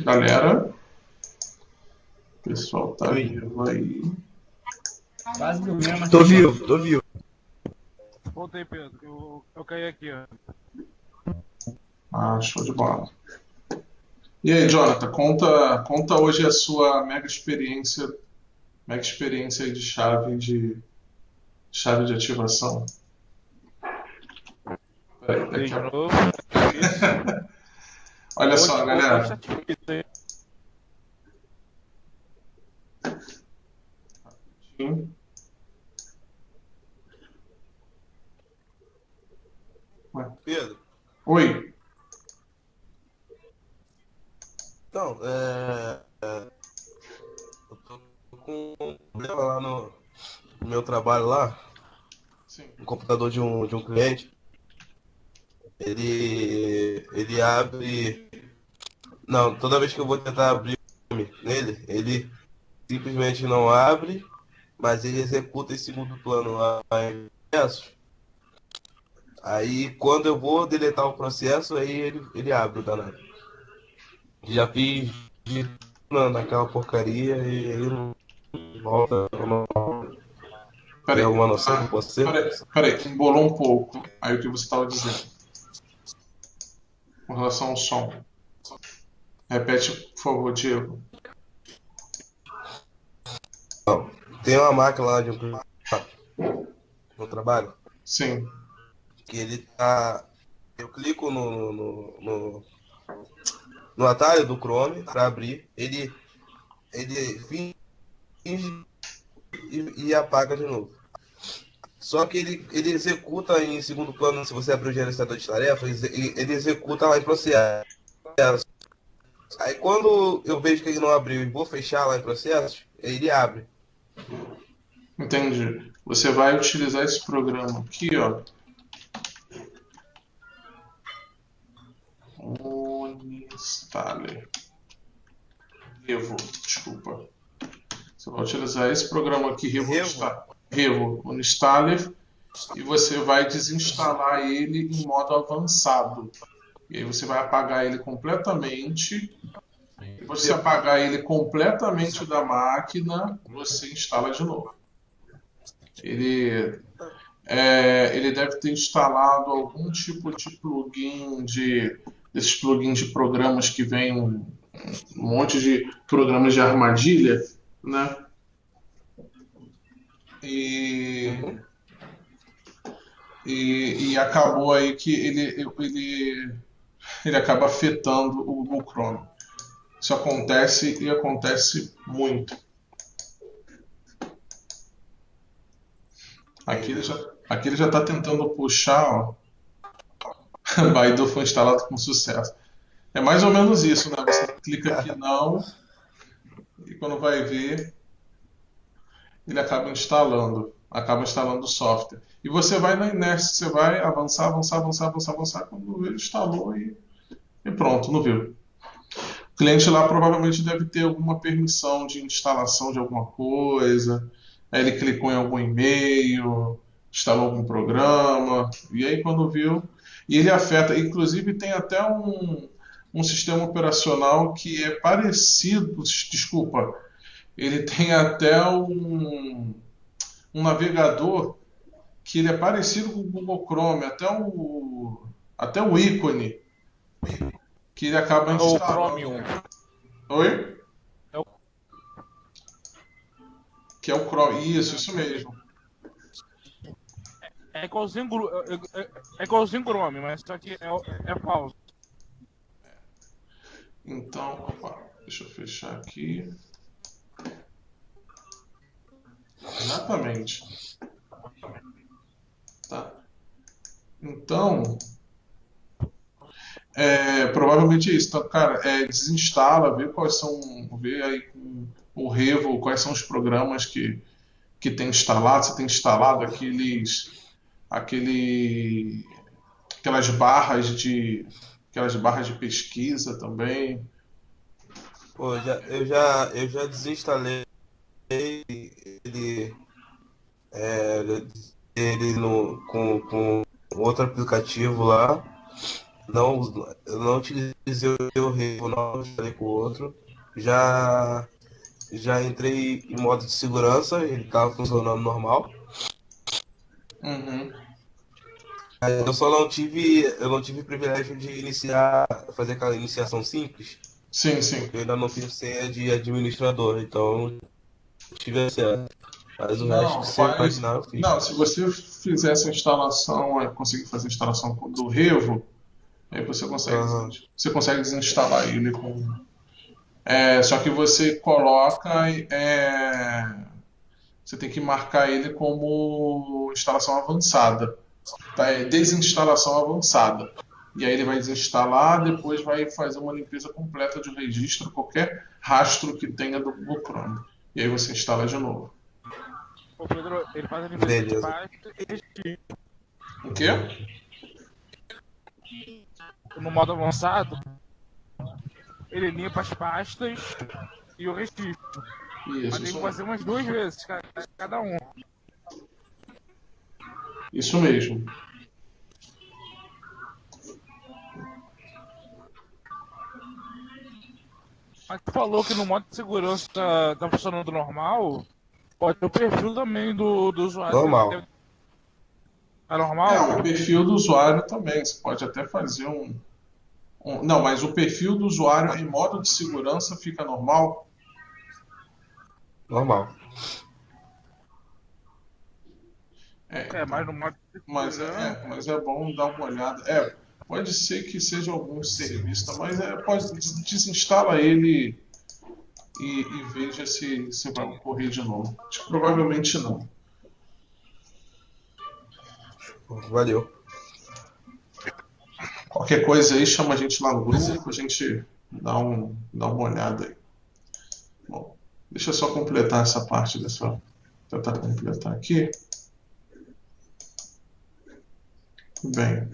S1: Galera, o pessoal tá
S6: Oi.
S1: vivo aí.
S3: Quase do mesmo.
S6: Tô vivo, tô vivo.
S5: Voltei, Pedro. Eu caí aqui, ó.
S1: Ah, show de bola. E aí, Jonathan, conta hoje a sua mega experiência aí de chave de ativação. Peraí,
S5: Voltei
S1: daqui
S5: de
S1: a...
S5: novo. Isso.
S1: Olha só,
S5: Hoje,
S1: galera. Sim. Ué.
S6: Pedro,
S1: Oi.
S6: então, eu tô com um problema lá no meu trabalho lá,
S1: Sim.
S6: no computador de um cliente. Ele abre. Não, toda vez que eu vou tentar abrir nele, ele simplesmente não abre, mas ele executa em segundo plano lá em processos. Aí quando eu vou deletar o processo, aí ele abre o danado. Já fiz naquela porcaria e ele não volta. Tem
S1: Peraí.
S6: alguma noção de você?
S1: Peraí, embolou um pouco aí o que você estava dizendo com relação ao som. Repete, por favor, Diego.
S6: Tem uma máquina lá de no trabalho
S1: Sim.
S6: que ele tá. Eu clico no atalho do Chrome para abrir, ele finge e apaga de novo. Só que ele executa em segundo plano, se você abrir o gerenciador de tarefas, ele executa lá em processo. Aí quando eu vejo que ele não abriu e vou fechar lá em processos, ele abre.
S1: Entendi. Você vai utilizar esse programa aqui, ó. Unistaller. Revo, desculpa. Você vai utilizar esse programa aqui, Revo Unistaller, e você vai desinstalar ele em modo avançado. E aí você vai apagar ele completamente. E você apagar ele completamente da máquina, você instala de novo. Ele deve ter instalado algum tipo de plugin desses plugins de programas que vem um monte de programas de armadilha, né? E, e acabou aí que ele acaba afetando o Google Chrome. Isso acontece e acontece muito. Aqui ele já está tentando puxar, ó. Baidu foi instalado com sucesso. É mais ou menos isso, né? Você clica aqui não e quando vai ver ele acaba instalando o software. E você vai na inércia, você vai avançar, quando ele instalou e pronto, não viu. O cliente lá provavelmente deve ter alguma permissão de instalação de alguma coisa, aí ele clicou em algum e-mail, instalou algum programa, e aí quando viu. E ele afeta, inclusive tem até um sistema operacional que é parecido, desculpa, ele tem até um navegador que ele é parecido com o Google Chrome, até o ícone que ele acaba
S5: O
S1: instalando.
S5: Chromium.
S1: Oi?
S5: É o-
S1: Que é o Chrome. Isso mesmo.
S5: É igualzinho, é igualzinho Chrome, mas só que é falso.
S1: Então, opa, deixa eu fechar aqui. Exatamente. Tá? Então, provavelmente é isso. Então, cara, desinstala, vê aí com o Revo quais são os programas que tem instalado. Você tem instalado aquele, aquelas aquelas barras de pesquisa também.
S6: Pô, eu já desinstalei ele, é, ele com outro aplicativo lá. Não, eu não utilizei o Revo, não, instalei com o outro. Já, já entrei em modo de segurança, ele estava funcionando normal.
S1: Uhum.
S6: Eu não tive o privilégio de fazer aquela iniciação simples,
S1: Sim, sim.
S6: porque eu ainda não fiz senha de administrador, então eu tive acesso. Mas o resto
S1: Não,
S6: que você imaginar eu fiz.
S1: Não, se você fizer essa instalação, conseguir fazer a instalação do Revo, aí
S6: Aham.
S1: você consegue desinstalar ele só que você coloca, você tem que marcar ele como instalação avançada, tá? É desinstalação avançada. E aí ele vai desinstalar, depois vai fazer uma limpeza completa de registro, qualquer rastro que tenha do Google Chrome. E aí você instala de novo.
S5: O Pedro, ele faz a limpeza de
S6: Beleza.
S5: pasta e
S1: O quê?
S5: no modo avançado, ele limpa as pastas e o registro. Mas
S1: Isso,
S5: tem que
S1: isso
S5: fazer umas 2 vezes cada um.
S1: Isso mesmo.
S5: Mas tu falou que no modo de segurança tá funcionando normal. Pode ter o perfil também do usuário.
S6: Normal.
S5: É normal?
S1: O perfil do usuário também. Você pode até fazer Não, mas o perfil do usuário em modo de segurança fica normal?
S6: Normal.
S5: Mas no modo de segurança.
S1: Mas é bom dar uma olhada. Pode ser que seja algum serviço, tá? Mas desinstala ele e veja se vai ocorrer de novo. Acho que provavelmente não.
S6: Valeu.
S1: Qualquer coisa aí, chama a gente lá no grupo, a gente dá uma olhada aí. Bom, deixa eu só completar essa parte tentar completar aqui. Bem.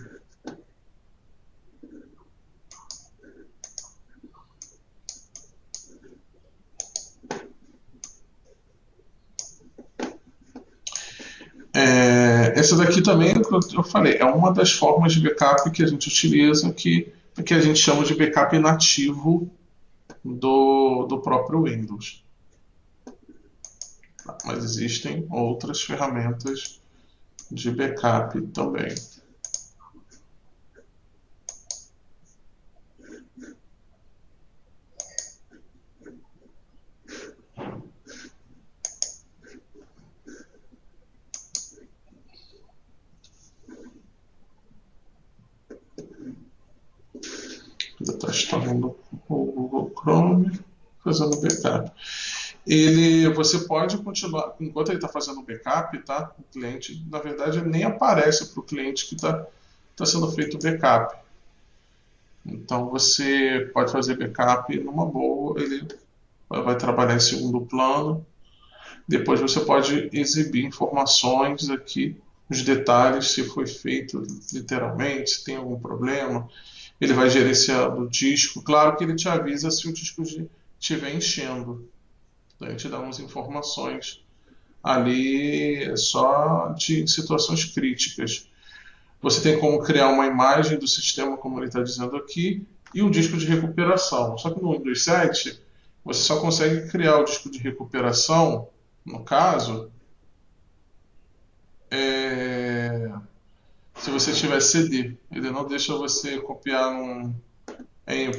S1: Essa daqui também, eu falei, é uma das formas de backup que a gente utiliza, que a gente chama de backup nativo do próprio Windows. Mas existem outras ferramentas de backup também. Está instalando o Google Chrome, fazendo backup. Você pode continuar, enquanto ele está fazendo o backup, tá? O cliente, na verdade, ele nem aparece para o cliente que está sendo feito o backup. Então você pode fazer backup numa boa, ele vai trabalhar em segundo plano. Depois você pode exibir informações aqui, os detalhes, se foi feito literalmente, se tem algum problema. Ele vai gerenciando o disco. Claro que ele te avisa se o disco estiver enchendo. Então, ele te dá umas informações ali só de situações críticas. Você tem como criar uma imagem do sistema, como ele está dizendo aqui, e o disco de recuperação. Só que no Windows 7, você só consegue criar o disco de recuperação, no caso, se você tiver CD. Ele não deixa você copiar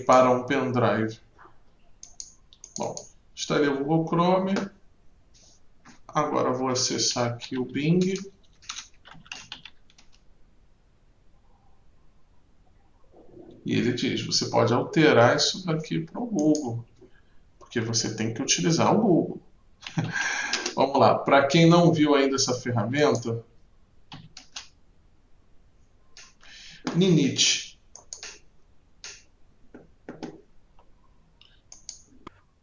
S1: para um pendrive. Bom, instalei o Google Chrome. Agora vou acessar aqui o Bing. E ele diz, você pode alterar isso daqui para o Google, porque você tem que utilizar o Google. Vamos lá. Para quem não viu ainda essa ferramenta, Ninite.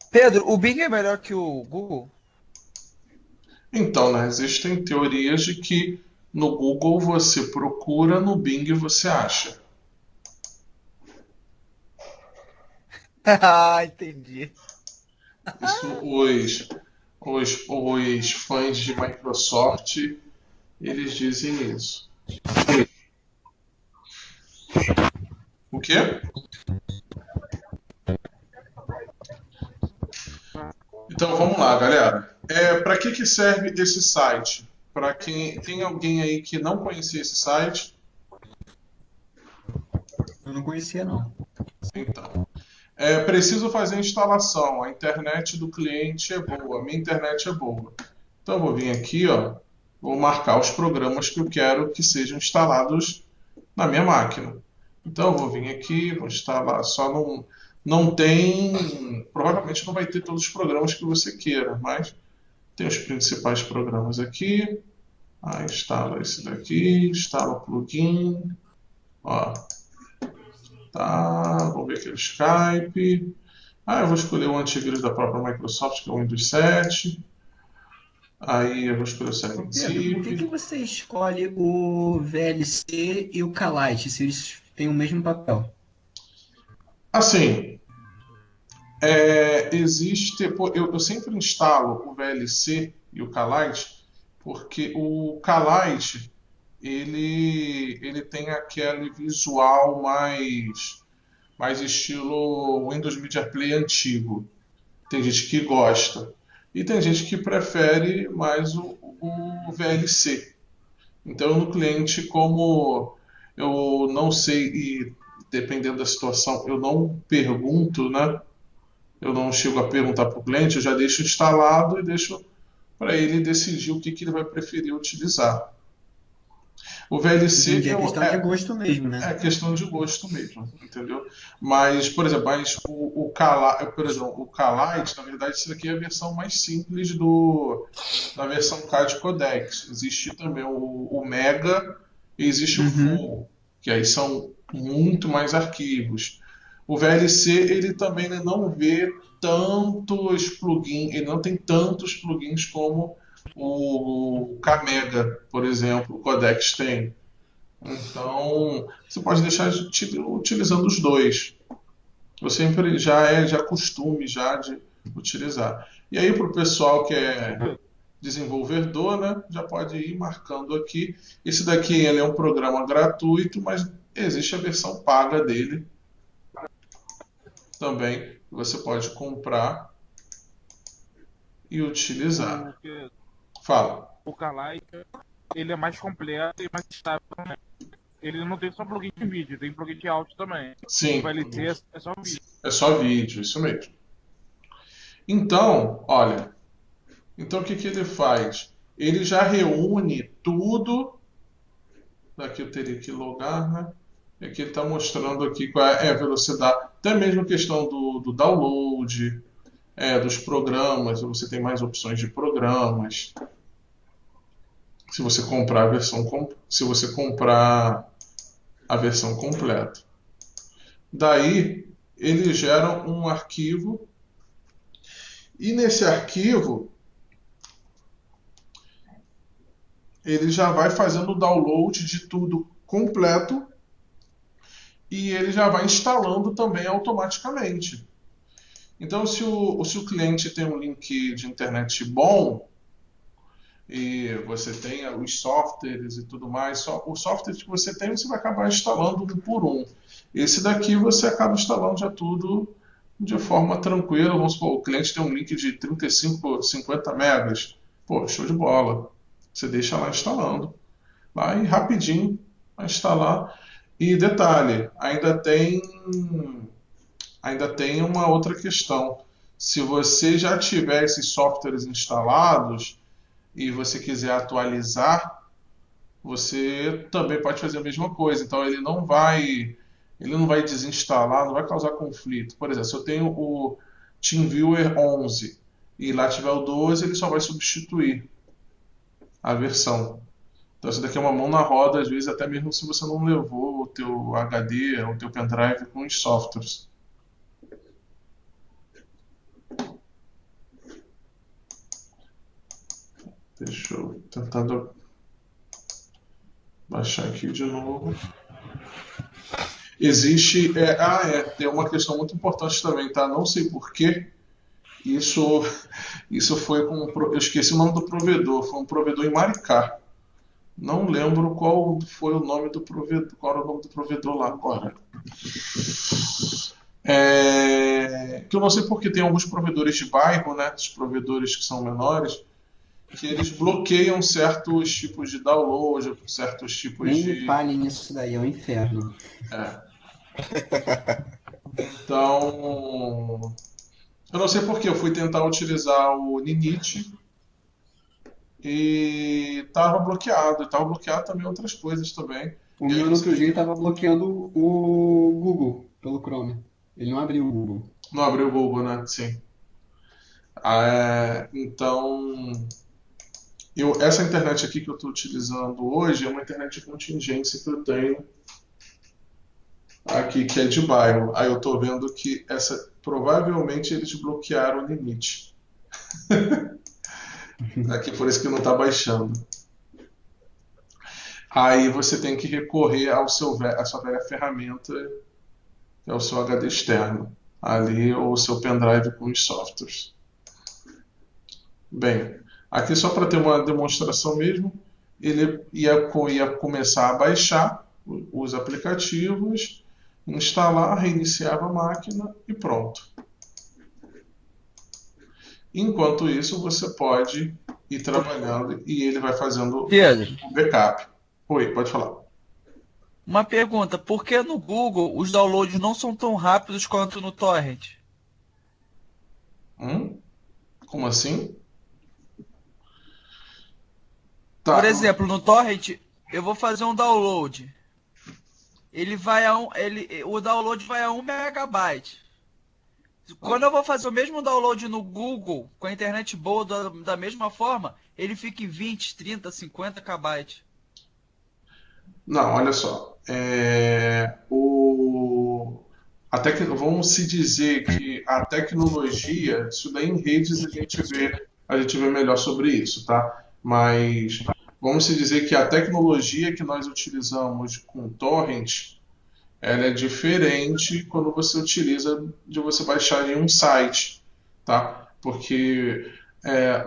S2: Pedro, o Bing é melhor que o Google?
S1: Então, né, existem teorias de que no Google você procura, no Bing você acha.
S2: Ah, entendi.
S1: Isso os fãs de Microsoft, eles dizem isso. O quê? Então vamos lá, galera. Para que serve esse site? Para quem tem alguém aí que não conhecia esse site,
S3: Eu não conhecia, não.
S1: então é preciso fazer a instalação. A internet do cliente é boa, a minha internet é boa. Então eu vou vir aqui, ó, vou marcar os programas que eu quero que sejam instalados na minha máquina. Então eu vou vir aqui, vou instalar, só não tem, provavelmente não vai ter todos os programas que você queira, mas tem os principais programas aqui. Instala esse daqui, instala o plugin, ó, tá, vou ver aqui o Skype. Eu vou escolher o antivírus da própria Microsoft, que é o Windows 7. Aí eu vou escolher o
S3: Ô,
S1: 7
S3: Pedro, por que
S1: Zip.
S3: você escolhe o VLC e o Kalite, se eles têm o mesmo papel?
S1: Assim, existe, pô, eu sempre instalo o VLC e o Kalite, porque o Kalite ele tem aquele visual mais estilo Windows Media Player antigo. Tem gente que gosta. E tem gente que prefere mais o VLC. Então, no cliente, como eu não sei, e dependendo da situação, eu não pergunto, né? Eu não chego a perguntar para o cliente, eu já deixo instalado e deixo para ele decidir o que ele vai preferir utilizar. O VLC
S3: Entendi, a questão é de gosto mesmo, né?
S1: é questão de gosto mesmo, entendeu? Mas, por exemplo, o Kalite, na verdade, isso aqui é a versão mais simples da versão CAD Codex. Existe também o Mega e existe o
S3: Uhum.
S1: Full, que aí são muito mais arquivos. O VLC, ele também, né, não vê tantos plugins, ele não tem tantos plugins como o Kmega, por exemplo, o Codex tem. Então, você pode deixar utilizando os dois. Eu sempre já costume já de utilizar. E aí para o pessoal que é desenvolvedor, né, já pode ir marcando aqui. Esse daqui ele é um programa gratuito, mas existe a versão paga dele também, que você pode comprar e utilizar. Fala.
S5: O Kalite, ele é mais completo e mais estável também. Ele não tem só plugin de vídeo, tem plugin de áudio também.
S1: Sim,
S5: O VLC é só vídeo.
S1: é só vídeo, isso mesmo. Então, olha, então o que ele faz? Ele já reúne tudo. Aqui eu teria que logar, né? Aqui ele está mostrando aqui qual é a velocidade, até mesmo a questão do download, dos programas. Você tem mais opções de programas. Se você comprar se você comprar a versão completa. Daí ele gera um arquivo e nesse arquivo ele já vai fazendo o download de tudo completo e ele já vai instalando também automaticamente. Então, se o cliente tem um link de internet bom e você tem os softwares e tudo mais, só os softwares que você tem você vai acabar instalando um por um. Esse daqui você acaba instalando já tudo de forma tranquila. Vamos supor, o cliente tem um link de 35, 50 megas. Pô, show de bola. Você deixa lá instalando. Vai rapidinho vai instalar. E detalhe, ainda tem uma outra questão. Se você já tiver esses softwares instalados e você quiser atualizar, você também pode fazer a mesma coisa. Então ele não vai desinstalar, não vai causar conflito. Por exemplo, se eu tenho o TeamViewer 11 e lá tiver o 12, ele só vai substituir a versão. Então isso daqui é uma mão na roda, às vezes até mesmo se você não levou o teu HD ou o teu pendrive com os softwares. Deixa eu tentar baixar aqui de novo. Existe. Tem uma questão muito importante também, tá? Não sei por quê. Isso, isso foi com. Eu esqueci o nome do provedor. Foi um provedor em Maricá. Não lembro qual foi o nome do provedor. Qual era o nome do provedor lá agora. Que eu não sei porque tem alguns provedores de bairro, né? Os provedores que são menores, que eles bloqueiam certos tipos de download, certos tipos
S3: Nem me
S1: de.
S3: fale nisso daí, é um inferno.
S1: Então, eu não sei por que eu fui tentar utilizar o Ninite e estava bloqueado. E estava bloqueado também outras coisas também.
S3: O
S1: E aí
S3: meu no
S1: você
S3: outro
S1: tem
S3: dia
S1: que.
S3: estava bloqueando o Google pelo Chrome. Ele não abriu o Google.
S1: Não abriu o Google, né? Sim. Então, essa internet aqui que eu estou utilizando hoje é uma internet de contingência que eu tenho aqui, que é de bairro. Aí eu estou vendo que provavelmente eles bloquearam o limite. Aqui por isso que não está baixando. Aí você tem que recorrer à sua velha ferramenta, que é o seu HD externo, ali, ou o seu pendrive com os softwares. Bem, aqui só para ter uma demonstração mesmo, ele ia começar a baixar os aplicativos, instalar, reiniciava a máquina e pronto. Enquanto isso, você pode ir trabalhando e ele vai fazendo
S2: Pedro,
S1: o backup. Oi, pode falar.
S2: uma pergunta. Por que no Google os downloads não são tão rápidos quanto no Torrent?
S1: Como assim?
S2: Por
S1: Tá.
S2: exemplo, no Torrent, eu vou fazer um download. O download vai a 1 megabyte. Quando eu vou fazer o mesmo download no Google, com a internet boa da mesma forma, ele fica em 20, 30, 50 KB.
S1: Não, olha só. Vamos se dizer que a tecnologia, isso daí em redes a gente vê melhor sobre isso, tá? Mas vamos se dizer que a tecnologia que nós utilizamos com torrent, ela é diferente quando você utiliza de você baixar em um site, tá? Porque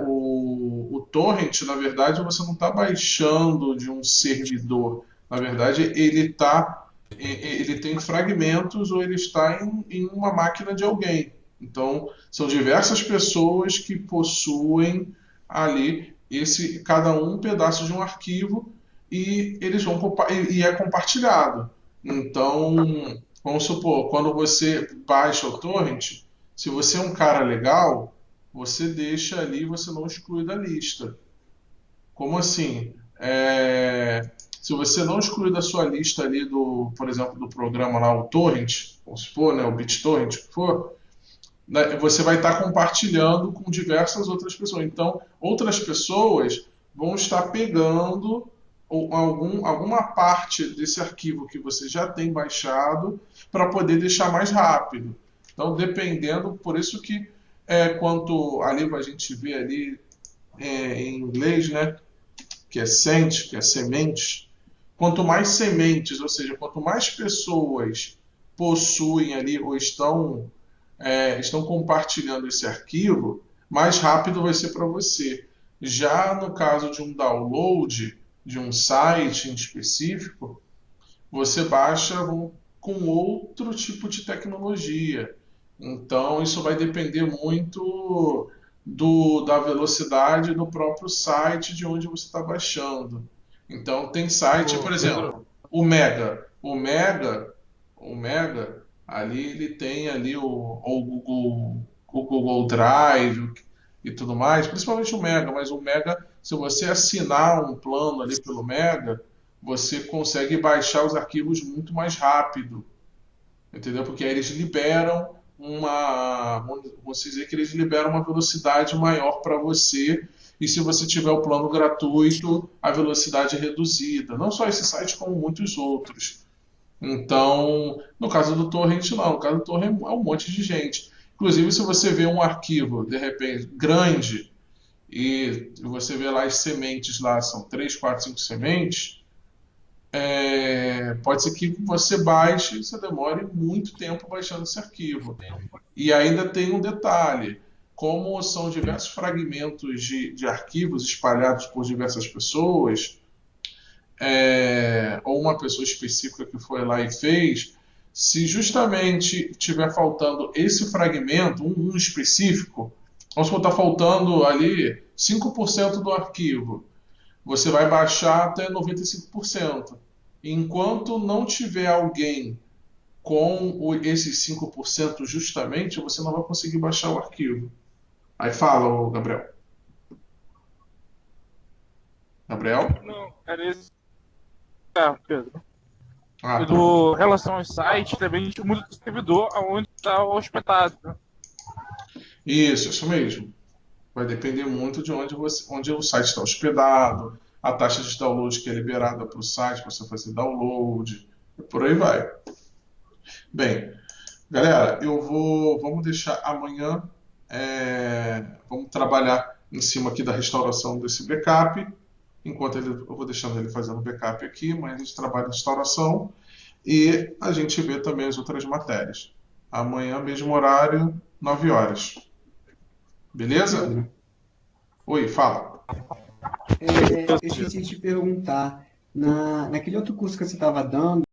S1: o torrent, na verdade, você não está baixando de um servidor. Na verdade, ele tem fragmentos ou ele está em uma máquina de alguém. Então, são diversas pessoas que possuem ali cada um pedaço de um arquivo e e é compartilhado. Então, vamos supor, quando você baixa o torrent, se você é um cara legal, você deixa ali, você não exclui da lista. Como assim? Se você não excluir da sua lista ali por exemplo, do programa lá, o torrent, vamos supor, né, o BitTorrent, o que for, né, você vai estar compartilhando com diversas outras pessoas. Então, outras pessoas vão estar pegando alguma parte desse arquivo que você já tem baixado para poder deixar mais rápido. Então, dependendo, por isso que quanto ali a gente vê ali em inglês, né, que é sent, que é semente, quanto mais sementes, ou seja, quanto mais pessoas possuem ali ou estão compartilhando esse arquivo, mais rápido vai ser para você. Já no caso de um download de um site em específico, você baixa com outro tipo de tecnologia. Então, isso vai depender muito da velocidade do próprio site de onde você está baixando. Então, tem site, por exemplo, o Mega. O Mega, ali ele tem ali o Google Drive e tudo mais, principalmente o Mega, mas o Mega, se você assinar um plano ali pelo Mega, você consegue baixar os arquivos muito mais rápido, entendeu? Porque aí eles liberam vamos dizer que eles liberam uma velocidade maior para você, e se você tiver o plano gratuito, a velocidade é reduzida. Não só esse site, como muitos outros. Então, no caso do Torrent, não. No caso do Torrent é um monte de gente. Inclusive, se você vê um arquivo, de repente, grande, e você vê lá as sementes lá, são 3, 4, 5 sementes, pode ser que você baixe e você demore muito tempo baixando esse arquivo. E ainda tem um detalhe: como são diversos fragmentos de arquivos espalhados por diversas pessoas, ou uma pessoa específica que foi lá e fez, se justamente tiver faltando esse fragmento, um específico, vamos supor, está faltando ali 5% do arquivo, você vai baixar até 95%. Enquanto não tiver alguém com esses 5% justamente, você não vai conseguir baixar o arquivo. Aí fala, ô Gabriel. Gabriel?
S5: Não, era esse. Pedro.
S1: Ah,
S5: E do relação aos sites, também a gente muda do servidor aonde está hospedado. Né?
S1: isso mesmo. Vai depender muito de onde o site está hospedado, a taxa de download que é liberada para o site, para você fazer download, e por aí vai. Bem, galera, vamos deixar amanhã, vamos trabalhar em cima aqui da restauração desse backup. Enquanto eu vou deixando ele fazendo backup aqui, mas a gente trabalha em restauração e a gente vê também as outras matérias. Amanhã, mesmo horário, 9 horas. Beleza?
S3: Pedro,
S1: Oi, fala.
S3: eu esqueci de te perguntar, naquele outro curso que você estava dando,